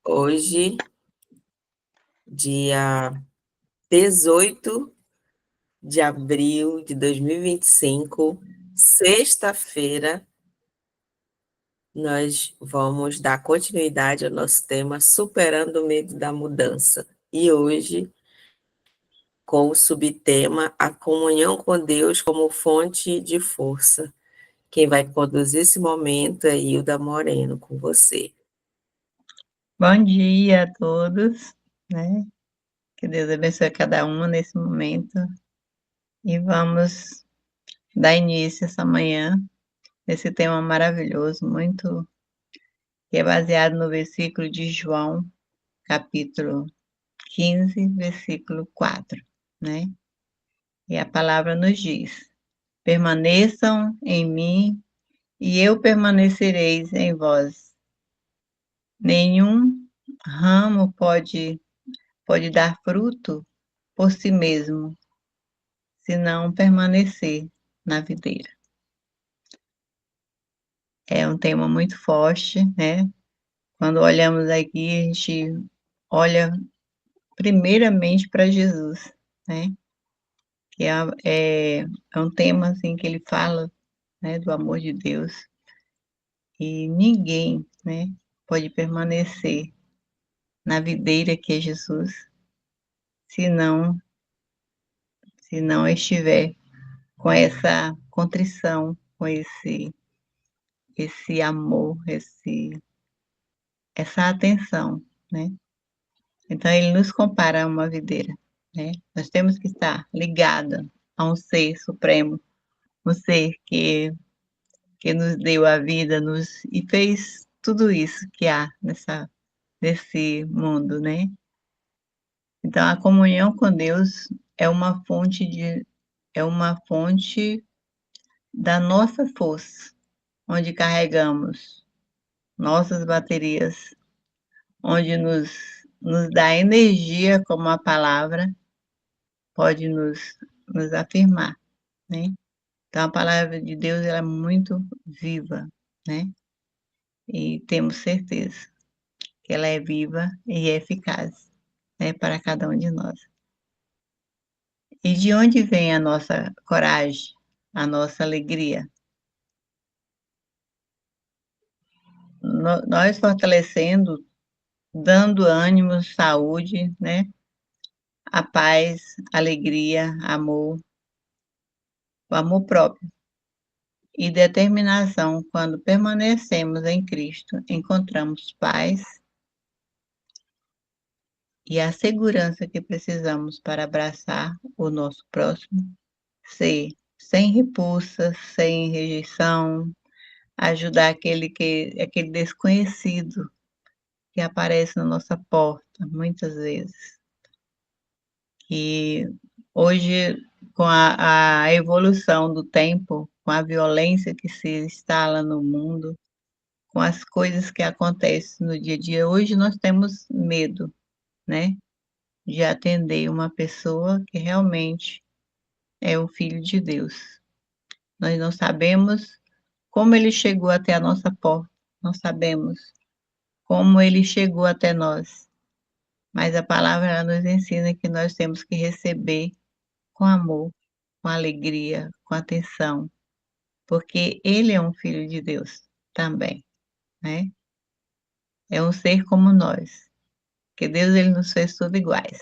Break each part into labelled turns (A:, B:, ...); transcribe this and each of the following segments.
A: Hoje, dia 18 de abril de 2025, sexta-feira, nós vamos dar continuidade ao nosso tema Superando o Medo da Mudança. E hoje, com o subtema A Comunhão com Deus como Fonte de Força. Quem vai conduzir esse momento é Hilda Moreno, com você.
B: Bom dia a todos, né? Que Deus abençoe cada um nesse momento. E vamos dar início essa manhã nesse tema maravilhoso, muito que é baseado no versículo de João, capítulo 15, versículo 4, né? E a palavra nos diz: permaneçam em mim e eu permanecereis em vós. Nenhum ramo pode dar fruto por si mesmo, se não permanecer na videira. É um tema muito forte, né? Quando olhamos aqui, a gente olha primeiramente para Jesus, né? Que é um tema assim que ele fala, né, do amor de Deus, e ninguém, né, pode permanecer na videira que é Jesus, se não se não estiver com essa contrição, com esse amor, essa atenção, né. Então ele nos compara a uma videira, né. Nós temos que estar ligada a um ser supremo, um ser que nos deu a vida, nos e fez tudo isso que há nesse mundo, né. Então a comunhão com Deus é uma fonte da nossa força, onde carregamos nossas baterias, onde nos dá energia, como a palavra pode nos afirmar, né. Então a palavra de Deus ela é muito viva, né, e temos certeza que ela é viva e eficaz, né, para cada um de nós. E de onde vem a nossa coragem, a nossa alegria? Nós fortalecendo, dando ânimo, saúde, né, a paz, alegria, amor, o amor próprio e determinação. Quando permanecemos em Cristo, encontramos paz e a segurança que precisamos para abraçar o nosso próximo ser sem repulsa, sem rejeição, ajudar aquele desconhecido que aparece na nossa porta muitas vezes. E hoje, com a evolução do tempo, com a violência que se instala no mundo, com as coisas que acontecem no dia a dia, hoje nós temos medo, né, de atender uma pessoa que realmente é o filho de Deus. Nós não sabemos como ele chegou até a nossa porta, não sabemos como ele chegou até nós, mas a palavra ela nos ensina que nós temos que receber com amor, com alegria, com atenção, porque ele é um filho de Deus também, né. É um ser como nós, que Deus ele nos fez tudo iguais,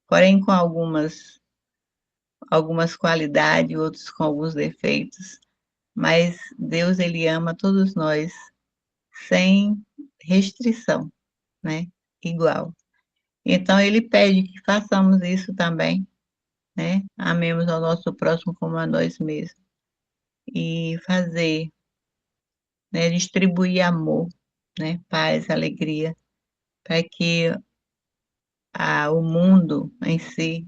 B: porém com algumas qualidades, outros com alguns defeitos, mas Deus ele ama todos nós sem restrição, né, igual. Então ele pede que façamos isso também, né, amemos ao nosso próximo como a nós mesmos, e fazer, né, distribuir amor, né, paz, alegria, para que o mundo em si,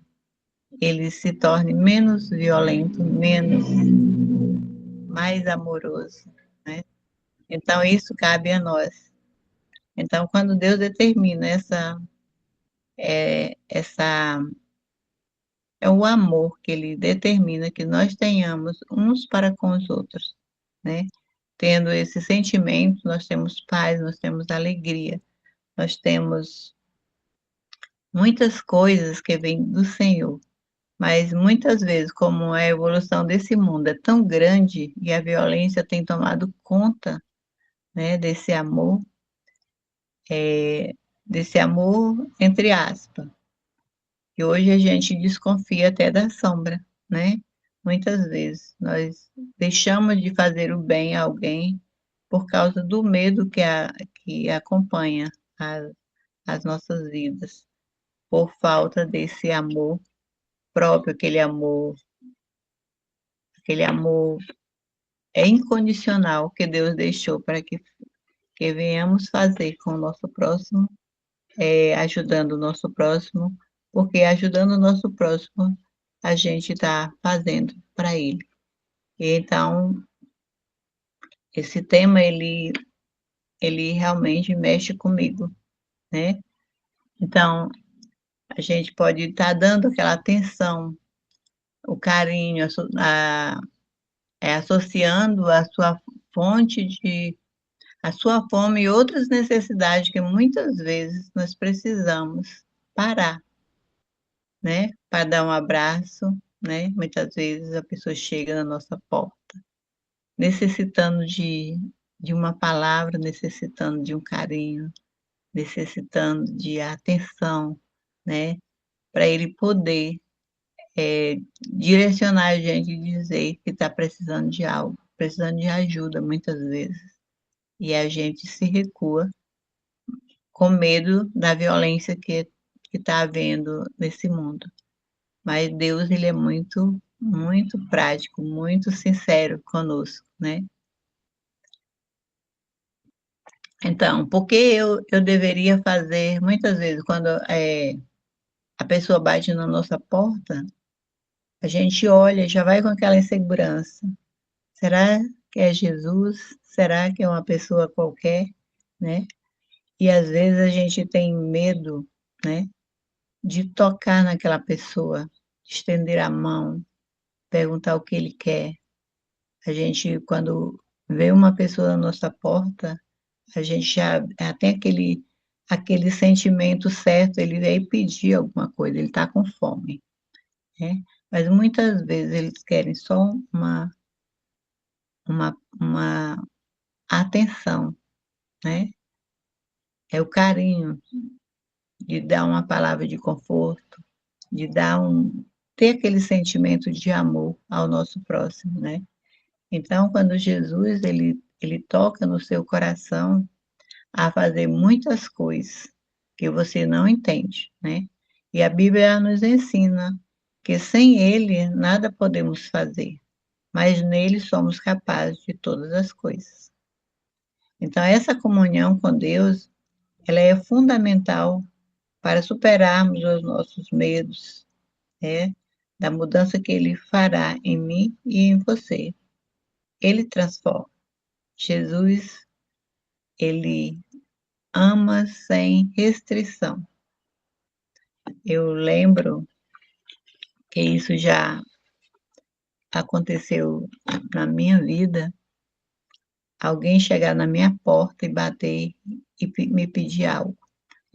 B: ele se torne menos violento, mais amoroso, né. Então isso cabe a nós. Então quando Deus determina essa é o amor que ele determina que nós tenhamos uns para com os outros, né. Tendo esse sentimento, nós temos paz, nós temos alegria, nós temos muitas coisas que vêm do Senhor, mas muitas vezes, como a evolução desse mundo é tão grande e a violência tem tomado conta, né, desse amor entre aspas, e hoje a gente desconfia até da sombra, né? Muitas vezes nós deixamos de fazer o bem a alguém por causa do medo que acompanha a as nossas vidas, por falta desse amor próprio, aquele amor é incondicional que Deus deixou para que venhamos fazer com o nosso próximo, ajudando o nosso próximo, porque ajudando o nosso próximo, a gente está fazendo para ele. E então, esse tema, ele realmente mexe comigo, né? Então, a gente pode estar dando aquela atenção, o carinho, associando fonte de a sua fome e outras necessidades que muitas vezes nós precisamos parar, né, para dar um abraço, né, muitas vezes a pessoa chega na nossa porta necessitando de uma palavra, necessitando de um carinho, necessitando de atenção, né, para ele poder, direcionar a gente e dizer que está precisando de algo, precisando de ajuda muitas vezes. E a gente se recua com medo da violência que está havendo nesse mundo. Mas Deus, ele é muito, muito prático, muito sincero conosco, né? Então, por que eu deveria fazer, muitas vezes, quando a pessoa bate na nossa porta, a gente olha e já vai com aquela insegurança. Será que é Jesus? Será que é uma pessoa qualquer, né? E às vezes a gente tem medo, né, de tocar naquela pessoa, estender a mão, perguntar o que ele quer. A gente, quando vê uma pessoa na nossa porta, a gente já tem aquele sentimento certo, ele veio pedir alguma coisa, ele está com fome, né. Mas muitas vezes eles querem só uma atenção, né, é o carinho de dar uma palavra de conforto, de ter aquele sentimento de amor ao nosso próximo, né. Então, quando Jesus ele toca no seu coração a fazer muitas coisas que você não entende, né. E a Bíblia nos ensina que sem ele nada podemos fazer, mas nele somos capazes de todas as coisas. Então essa comunhão com Deus, ela é fundamental para superarmos os nossos medos, né, da mudança que ele fará em mim e em você. Ele transforma. Jesus, ele ama sem restrição. Eu lembro que isso já aconteceu na minha vida, alguém chegar na minha porta e bater e me pedir algo.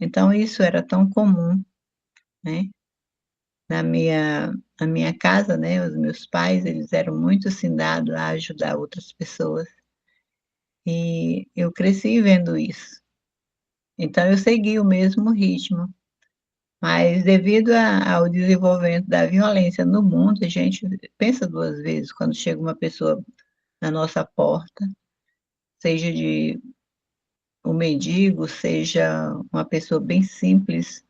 B: Então isso era tão comum, né, na minha casa, né, os meus pais, eles eram muito assim dados a ajudar outras pessoas, e eu cresci vendo isso. Então eu segui o mesmo ritmo. Mas devido ao desenvolvimento da violência no mundo, a gente pensa 2 vezes quando chega uma pessoa na nossa porta, seja de um mendigo, seja uma pessoa bem simples,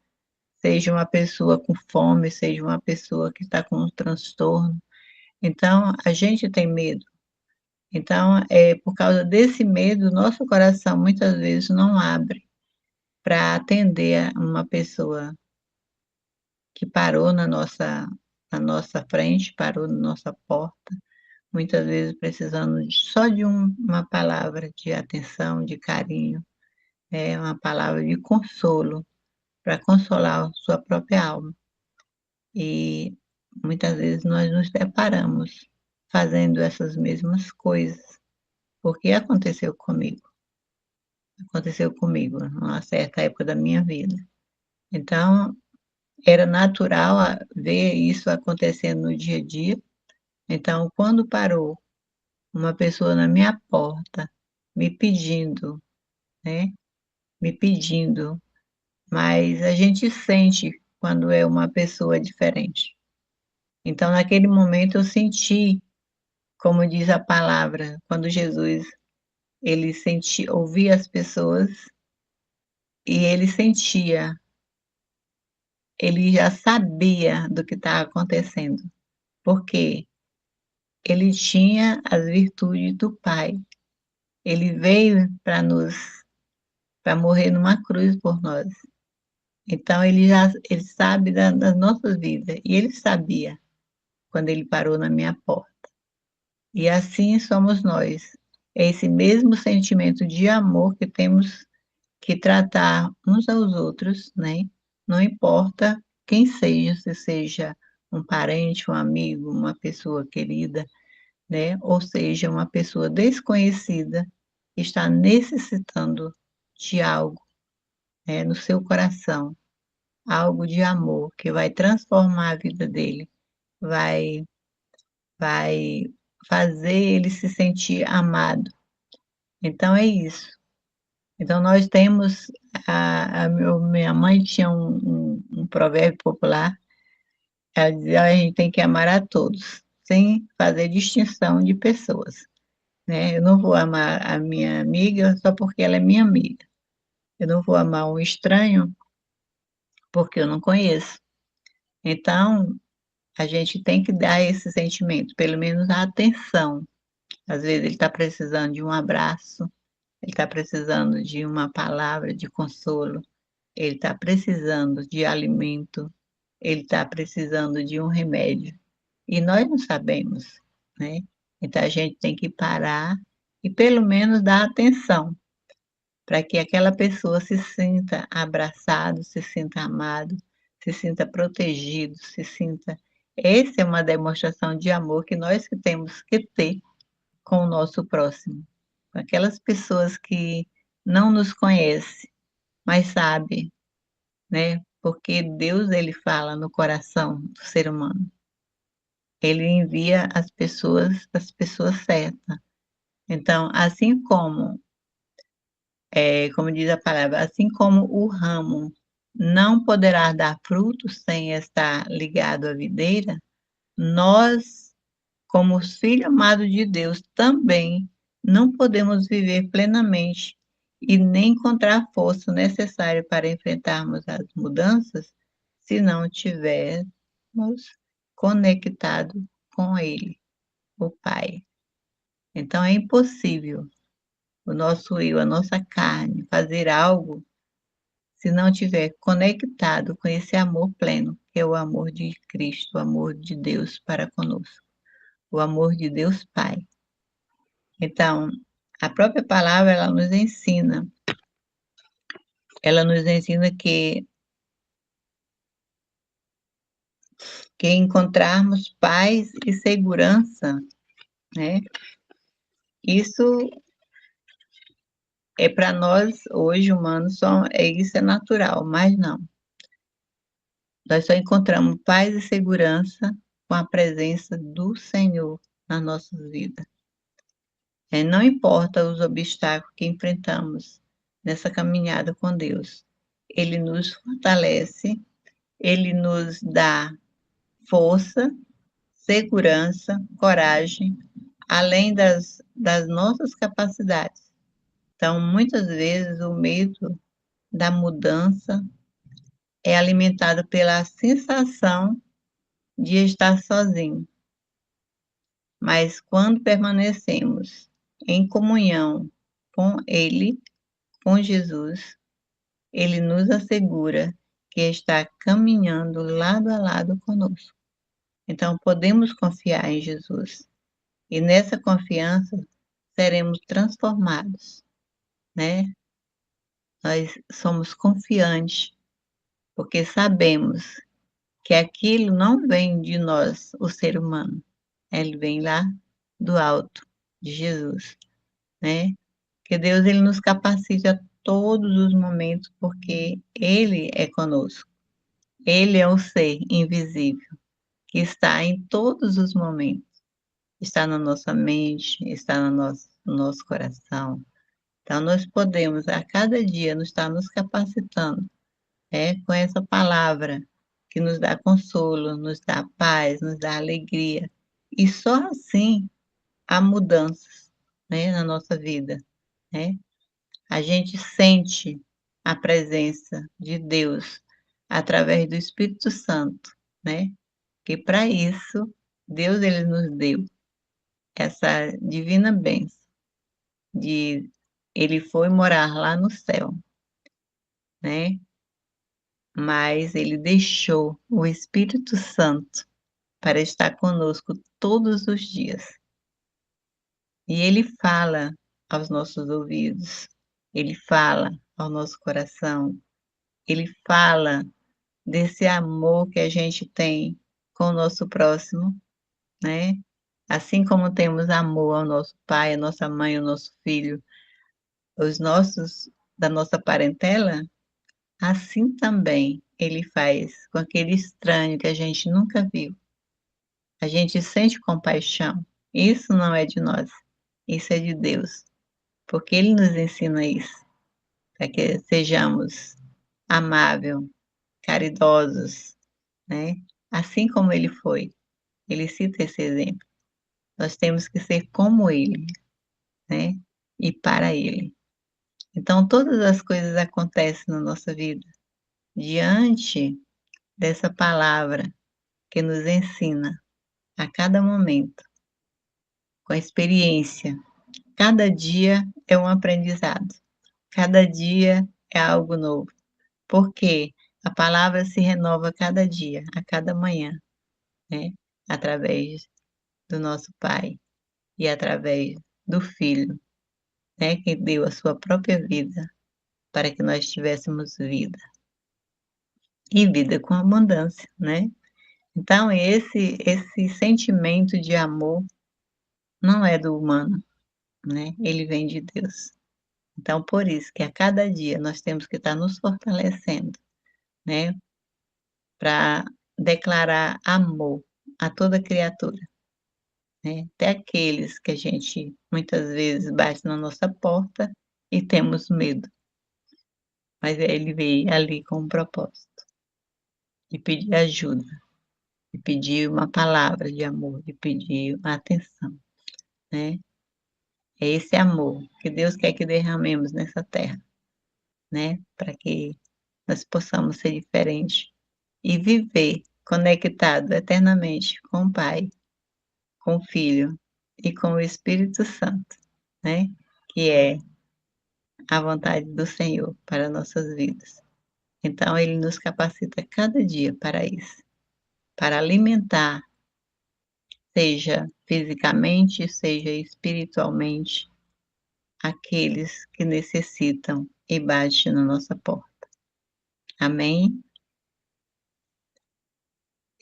B: seja uma pessoa com fome, seja uma pessoa que está com um transtorno. Então, a gente tem medo. Então, por causa desse medo, nosso coração muitas vezes não abre para atender a uma pessoa que parou na nossa frente, parou na nossa porta, muitas vezes precisando só de uma palavra de atenção, de carinho, uma palavra de consolo, para consolar a sua própria alma. E muitas vezes nós nos deparamos fazendo essas mesmas coisas, porque aconteceu comigo. aconteceu comigo, numa certa época da minha vida. Então, era natural ver isso acontecendo no dia a dia. Então, quando parou uma pessoa na minha porta, me pedindo, né, me pedindo, mas a gente sente quando é uma pessoa diferente. Então, naquele momento eu senti, como diz a palavra, quando Jesus, ele sentia, ouvia as pessoas e ele sentia, ele já sabia do que estava acontecendo, porque ele tinha as virtudes do Pai. Ele veio para morrer numa cruz por nós. Então ele sabe das nossas vidas, e ele sabia quando ele parou na minha porta. E assim somos nós. É esse mesmo sentimento de amor que temos que tratar uns aos outros, né, não importa quem seja, se seja um parente, um amigo, uma pessoa querida, né, ou seja, uma pessoa desconhecida que está necessitando de algo, né, no seu coração, algo de amor que vai transformar a vida dele, vai vai fazer ele se sentir amado. Então é isso. Então nós temos minha mãe tinha um provérbio popular, ela dizia: "A gente tem que amar a todos, sem fazer distinção de pessoas", né. Eu não vou amar a minha amiga só porque ela é minha amiga. Eu não vou amar um estranho porque eu não conheço. Então, a gente tem que dar esse sentimento, pelo menos a atenção. Às vezes ele está precisando de um abraço, ele está precisando de uma palavra de consolo, ele está precisando de alimento, ele está precisando de um remédio. E nós não sabemos, né. Então a gente tem que parar e pelo menos dar atenção, para que aquela pessoa se sinta abraçado, se sinta amado, se sinta protegido, se sinta, essa é uma demonstração de amor que nós que temos que ter com o nosso próximo. Com aquelas pessoas que não nos conhece, mas sabe, né, porque Deus ele fala no coração do ser humano. Ele envia as pessoas certas. Então, assim como como diz a palavra, assim como o ramo não poderá dar frutos sem estar ligado à videira, nós, como os filhos amados de Deus, também não podemos viver plenamente e nem encontrar a força necessária para enfrentarmos as mudanças se não tivermos conectado com Ele, o Pai. Então é impossível o nosso eu, a nossa carne, fazer algo se não estiver conectado com esse amor pleno, que é o amor de Cristo, o amor de Deus para conosco, o amor de Deus Pai. Então, a própria palavra ela nos ensina que encontrarmos paz e segurança, né, isso é para nós hoje humanos só isso é natural, mas não. Nós só encontramos paz e segurança com a presença do Senhor nas nossas vidas. Não importa os obstáculos que enfrentamos nessa caminhada com Deus, Ele nos fortalece, Ele nos dá força, segurança, coragem, além das nossas capacidades. Então, muitas vezes, o medo da mudança é alimentado pela sensação de estar sozinho. Mas quando permanecemos em comunhão com Ele, com Jesus, Ele nos assegura que está caminhando lado a lado conosco. Então podemos confiar em Jesus e nessa confiança seremos transformados, né. Nós somos confiantes, porque sabemos que aquilo não vem de nós, o ser humano, ele vem lá do alto, de Jesus, né. Que Deus ele nos capacite todos os momentos, porque Ele é conosco. Ele é o ser invisível que está em todos os momentos. Está na nossa mente, está no nosso coração. Então, nós podemos, a cada dia, nos estar nos capacitando, com essa palavra que nos dá consolo, nos dá paz, nos dá alegria. E só assim há mudanças, na nossa vida, né? A gente sente a presença de Deus através do Espírito Santo, né? Que para isso Deus ele nos deu essa divina bênção de ele foi morar lá no céu, né? Mas ele deixou o Espírito Santo para estar conosco todos os dias. E ele fala aos nossos ouvidos, ele fala ao nosso coração, ele fala desse amor que a gente tem com o nosso próximo, né? Assim como temos amor ao nosso pai, à nossa mãe, ao nosso filho, os nossos da nossa parentela, assim também ele faz com aquele estranho que a gente nunca viu. A gente sente compaixão. Isso não é de nós, isso é de Deus, porque ele nos ensina isso, para que sejamos amável, caridosos, né? Assim como ele foi. Ele cita esse exemplo. Nós temos que ser como ele, né? E para ele. Então, todas as coisas acontecem na nossa vida diante dessa palavra que nos ensina a cada momento, com a experiência. Cada dia é um aprendizado, cada dia é algo novo, porque a palavra se renova a cada dia, a cada manhã, né? Através do nosso Pai e através do Filho, né? Que deu a sua própria vida para que nós tivéssemos vida e vida com abundância, né? Então esse sentimento de amor não é do humano, né, ele vem de Deus. Então por isso que a cada dia nós temos que estar nos fortalecendo, né, para declarar amor a toda criatura, né, até aqueles que a gente muitas vezes bate na nossa porta e temos medo, mas ele veio ali com um propósito, de pedir ajuda, de pedir uma palavra de amor, de pedir uma atenção, né. É esse amor que Deus quer que derramemos nessa terra, né, para que nós possamos ser diferentes e viver conectado eternamente com o Pai, com o Filho e com o Espírito Santo, né, que é a vontade do Senhor para nossas vidas. Então ele nos capacita cada dia para isso, para alimentar, seja fisicamente, seja espiritualmente, aqueles que necessitam e bate na nossa porta. Amém?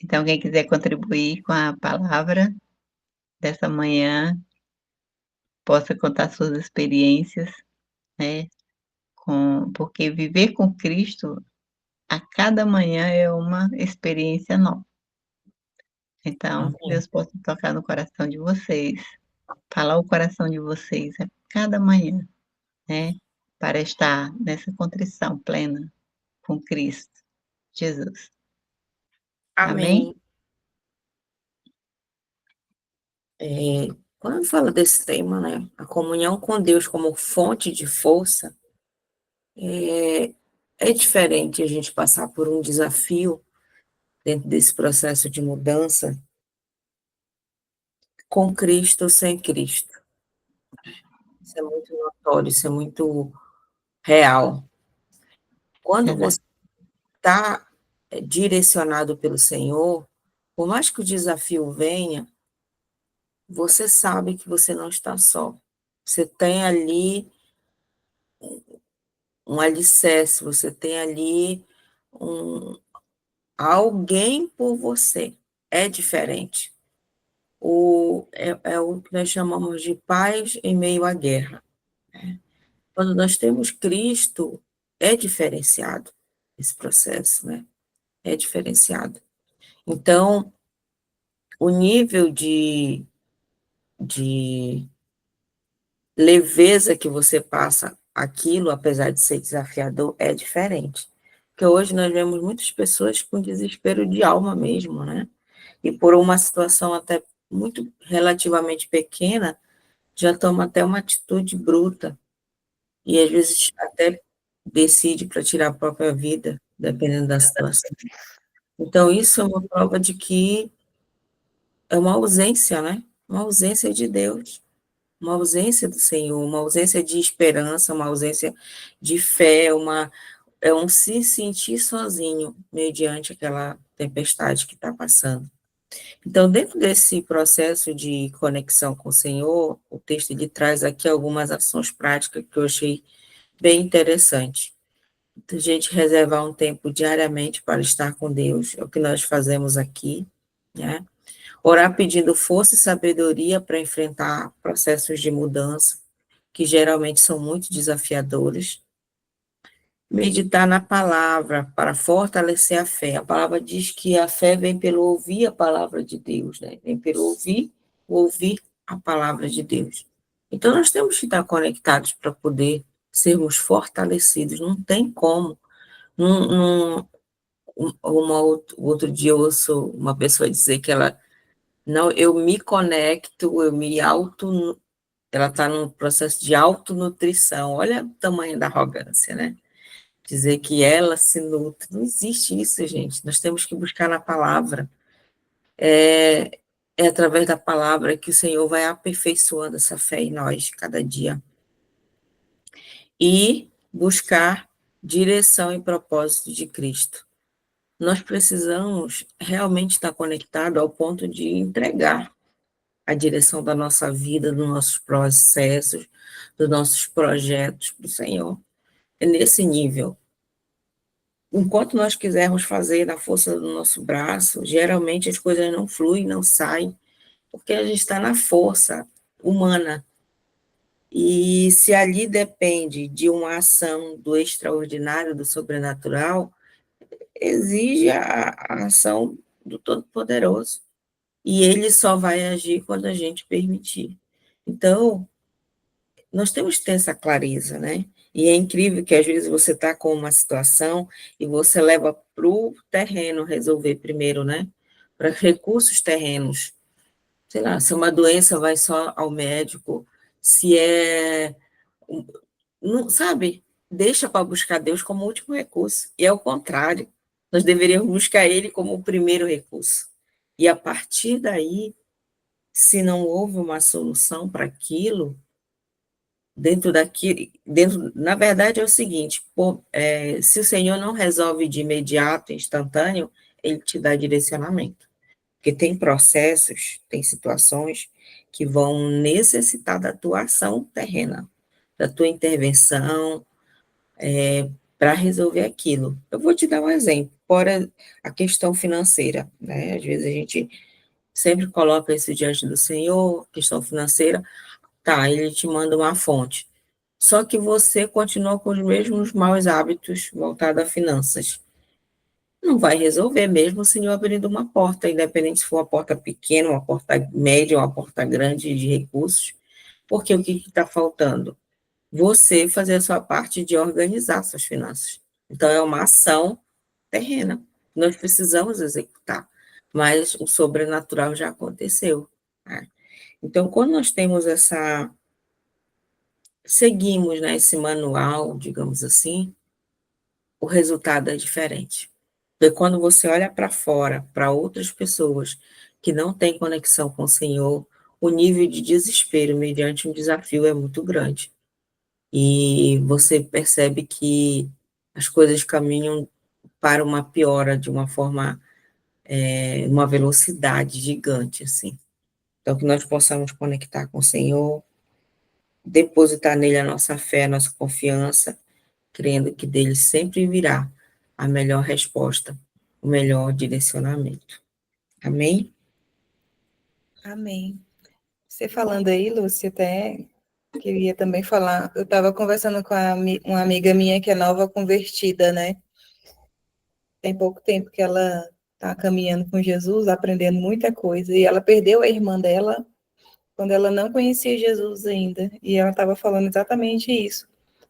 B: Então, quem quiser contribuir com a palavra dessa manhã, possa contar suas experiências, né, porque viver com Cristo a cada manhã é uma experiência nova. Então, que
A: Amém.
B: Deus possa tocar no coração de vocês, falar o coração de vocês a cada manhã, né, para estar nessa contrição plena com Cristo Jesus. Amém?
A: Amém. É, quando fala desse tema, né, a comunhão com Deus como fonte de força, é, é diferente a gente passar por um desafio dentro desse processo de mudança com Cristo ou sem Cristo. Isso é muito notório, isso é muito real. Quando
B: Verdade.
A: você está direcionado pelo Senhor, por mais que o desafio venha, você sabe que você não está só. Você tem ali um alicerce, você tem ali um, alguém por você. É diferente. É o que nós chamamos de paz em meio à guerra. Quando nós temos Cristo, é diferenciado esse processo, né? É diferenciado. Então, o nível de leveza que você passa aquilo, apesar de ser desafiador, é diferente. Porque hoje nós vemos muitas pessoas com desespero de alma mesmo, né? E por uma situação até muito relativamente pequena, já toma até uma atitude bruta. E às vezes até decide para tirar a própria vida, dependendo da situação. Então, isso é uma prova de que é uma ausência, né? Uma ausência de Deus, uma ausência do Senhor, uma ausência de esperança, uma ausência de fé, é um se sentir sozinho mediante aquela tempestade que está passando. Então, dentro desse processo de conexão com o Senhor, o texto ele traz aqui algumas ações práticas que eu achei bem interessante. A gente reservar um tempo diariamente para estar com Deus, é o que nós fazemos aqui, né? Orar pedindo força e sabedoria para enfrentar processos de mudança, que geralmente são muito desafiadores. Meditar na palavra para fortalecer a fé. A palavra diz que a fé vem pelo ouvir a palavra de Deus, né? Vem pelo ouvir a palavra de Deus. Então, nós temos que estar conectados para poder sermos fortalecidos. Não tem como. Não, outro dia eu ouço uma pessoa dizer que ela, não, eu me conecto, ela está num processo de autonutrição. Olha o tamanho da arrogância, né? Dizer que ela se nutre. Não existe isso, gente. Nós temos que buscar na palavra. É através da palavra que o Senhor vai aperfeiçoando essa fé em nós, cada dia. E buscar direção e propósito de Cristo. Nós precisamos realmente estar conectados ao ponto de entregar a direção da nossa vida, dos nossos processos, dos nossos projetos para o Senhor. É nesse nível. Enquanto nós quisermos fazer na força do nosso braço, geralmente as coisas não fluem, não saem, porque a gente está na força humana. E se ali depende de uma ação do extraordinário, do sobrenatural, exige a ação do Todo-Poderoso. E ele só vai agir quando a gente permitir. Então, nós temos que ter essa clareza, né? E é incrível que às vezes você está com uma situação e você leva para o terreno resolver primeiro, né? Para recursos terrenos. Sei lá, se uma doença vai só ao médico, se é. Não, sabe? Deixa para buscar Deus como último recurso. E é o contrário. Nós deveríamos buscar Ele como o primeiro recurso. E a partir daí, se não houve uma solução para aquilo, na verdade é o seguinte, se o Senhor não resolve de imediato, instantâneo, ele te dá direcionamento, porque tem processos, tem situações que vão necessitar da tua ação terrena, da tua intervenção, para resolver aquilo. Eu vou te dar um exemplo, fora a questão financeira, né? Às vezes a gente sempre coloca isso diante do Senhor, questão financeira, tá, ele te manda uma fonte. Só que você continua com os mesmos maus hábitos voltados a finanças. Não vai resolver mesmo se não abrindo uma porta, independente se for uma porta pequena, uma porta média, uma porta grande de recursos, porque o que está faltando? Você fazer a sua parte de organizar suas finanças. Então, é uma ação terrena. Nós precisamos executar, mas o sobrenatural já aconteceu. Né? Então, quando nós temos seguimos, né, esse manual, digamos assim, o resultado é diferente. Porque quando você olha para fora, para outras pessoas que não têm conexão com o Senhor, o nível de desespero mediante um desafio é muito grande. E você percebe que as coisas caminham para uma piora de uma forma, uma velocidade gigante, assim. Então, que nós possamos conectar com o Senhor, depositar nele a nossa fé, a nossa confiança, crendo que dele sempre virá a melhor resposta, o melhor direcionamento. Amém?
C: Amém. Você falando aí, Lúcia, até Queria também falar, eu estava conversando com uma amiga minha que é nova convertida, né? Tem pouco tempo que ela está caminhando com Jesus, aprendendo muita coisa, e ela perdeu a irmã dela quando ela não conhecia Jesus ainda, e ela estava falando exatamente isso,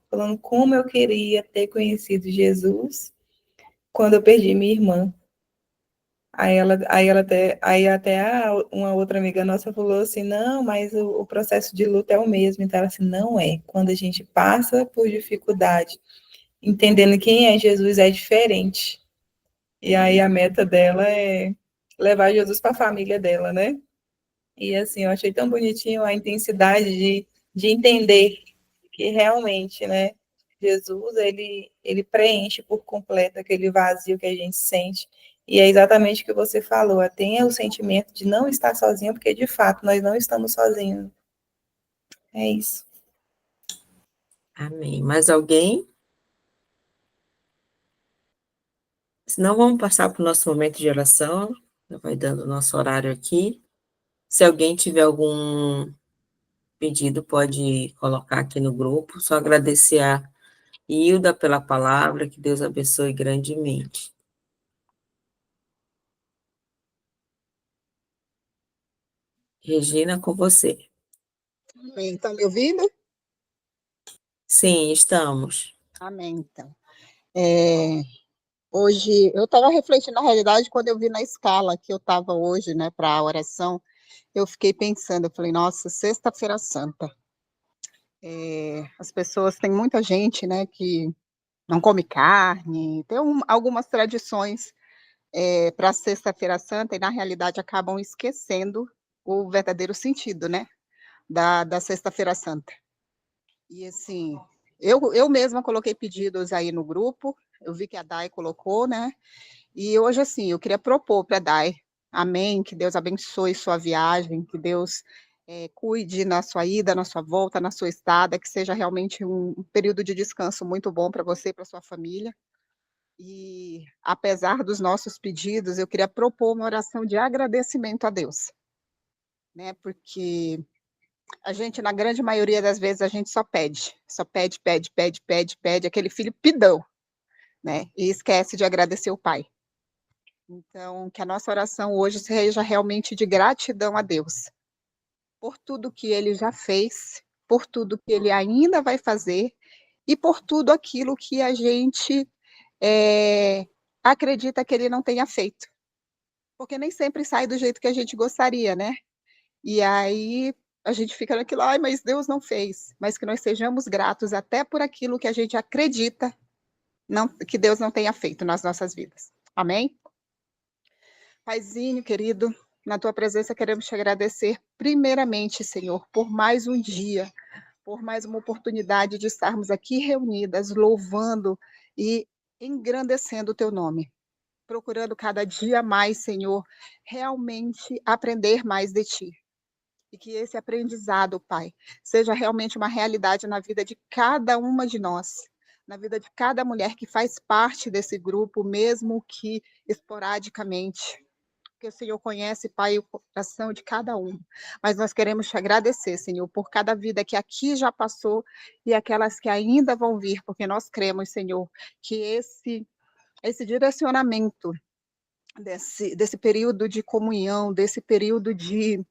C: falando como eu queria ter conhecido Jesus quando eu perdi minha irmã. Uma outra amiga nossa falou assim, não, mas o processo de luta é o mesmo. Então, ela assim, não é. Quando a gente passa por dificuldade, entendendo quem é Jesus é diferente. E aí a meta dela é levar Jesus para a família dela, né? E assim, eu achei tão bonitinho a intensidade de entender que realmente, né, Jesus, ele preenche por completo aquele vazio que a gente sente. E é exatamente o que você falou, tenha o sentimento de não estar sozinho, porque de fato nós não estamos sozinhos. É isso.
A: Amém. Mais alguém? Senão vamos passar para o nosso momento de oração. Já vai dando o nosso horário aqui. Se alguém tiver algum pedido, pode colocar aqui no grupo. Só agradecer a Hilda pela palavra, que Deus abençoe grandemente. Regina, com você.
D: Amém. Estão me ouvindo?
A: Sim, estamos.
D: Amém, então. Hoje, eu estava refletindo, na realidade, quando eu vi na escala que eu estava hoje, né, para a oração, eu fiquei pensando, eu falei, nossa, Sexta-feira Santa. As pessoas, tem muita gente, né, que não come carne, tem algumas tradições para a Sexta-feira Santa e, na realidade, acabam esquecendo o verdadeiro sentido, né, da Sexta-feira Santa. E, assim, eu mesma coloquei pedidos aí no grupo, eu vi que a Dai colocou, né, e hoje, assim, eu queria propor para a Dai, amém, que Deus abençoe sua viagem, que Deus cuide na sua ida, na sua volta, na sua estada, que seja realmente um período de descanso muito bom para você e para sua família. E, apesar dos nossos pedidos, eu queria propor uma oração de agradecimento a Deus, né, porque a gente, na grande maioria das vezes, a gente só pede, pede, aquele filho pidão, né, e esquece de agradecer o pai. Então, que a nossa oração hoje seja realmente de gratidão a Deus, por tudo que Ele já fez, por tudo que Ele ainda vai fazer, e por tudo aquilo que a gente acredita que Ele não tenha feito. Porque nem sempre sai do jeito que a gente gostaria, né? E aí a gente fica naquilo, ai, mas Deus não fez. Mas que nós sejamos gratos até por aquilo que a gente acredita que Deus não tenha feito nas nossas vidas. Amém? Paizinho, querido, na tua presença queremos te agradecer primeiramente, Senhor, por mais um dia, por mais uma oportunidade de estarmos aqui reunidas, louvando e engrandecendo o teu nome. Procurando cada dia mais, Senhor, realmente aprender mais de ti. E que esse aprendizado, Pai, seja realmente uma realidade na vida de cada uma de nós, na vida de cada mulher que faz parte desse grupo, mesmo que esporadicamente. Porque o Senhor conhece, Pai, o coração de cada um. Mas nós queremos te agradecer, Senhor, por cada vida que aqui já passou e aquelas que ainda vão vir, porque nós cremos, Senhor, que esse direcionamento desse período de comunhão, desse período de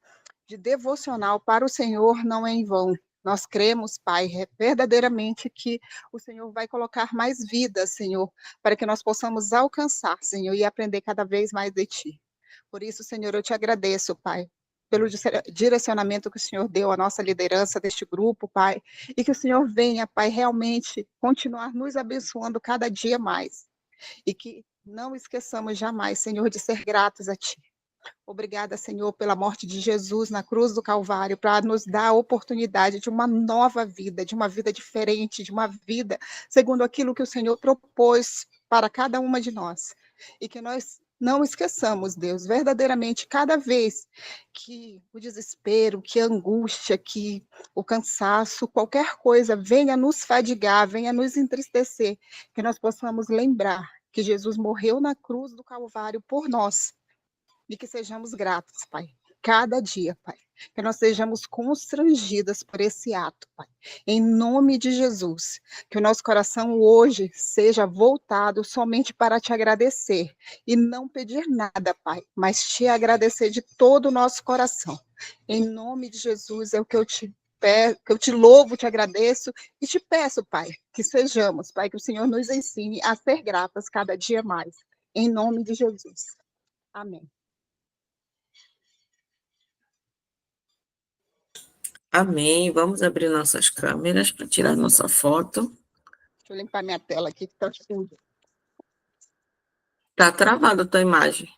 D: devocional para o Senhor não é em vão. Nós cremos, Pai, verdadeiramente que o Senhor vai colocar mais vidas, Senhor, para que nós possamos alcançar, Senhor, e aprender cada vez mais de Ti. Por isso, Senhor, eu te agradeço, Pai, pelo direcionamento que o Senhor deu à nossa liderança deste grupo, Pai, e que o Senhor venha, Pai, realmente continuar nos abençoando cada dia mais, e que não esqueçamos jamais, Senhor, de ser gratos a Ti. Obrigada, Senhor, pela morte de Jesus na cruz do Calvário, para nos dar a oportunidade de uma nova vida, de uma vida diferente, de uma vida segundo aquilo que o Senhor propôs para cada uma de nós. E que nós não esqueçamos, Deus, verdadeiramente, cada vez que o desespero, que a angústia, que o cansaço, qualquer coisa venha nos fadigar, venha nos entristecer, que nós possamos lembrar que Jesus morreu na cruz do Calvário por nós, e que sejamos gratos, Pai. cada dia, Pai. Que nós sejamos constrangidas por esse ato, Pai. Em nome de Jesus, que o nosso coração hoje seja voltado somente para te agradecer e não pedir nada, Pai, mas te agradecer de todo o nosso coração. Em nome de Jesus é o que eu te louvo, te agradeço e te peço, Pai, que sejamos, Pai, que o Senhor nos ensine a ser gratas cada dia mais. Em nome de Jesus. Amém.
A: Amém. Vamos abrir nossas câmeras para tirar nossa foto.
D: Deixa eu limpar minha tela aqui, que está escuro.
A: Tá travada a tua imagem.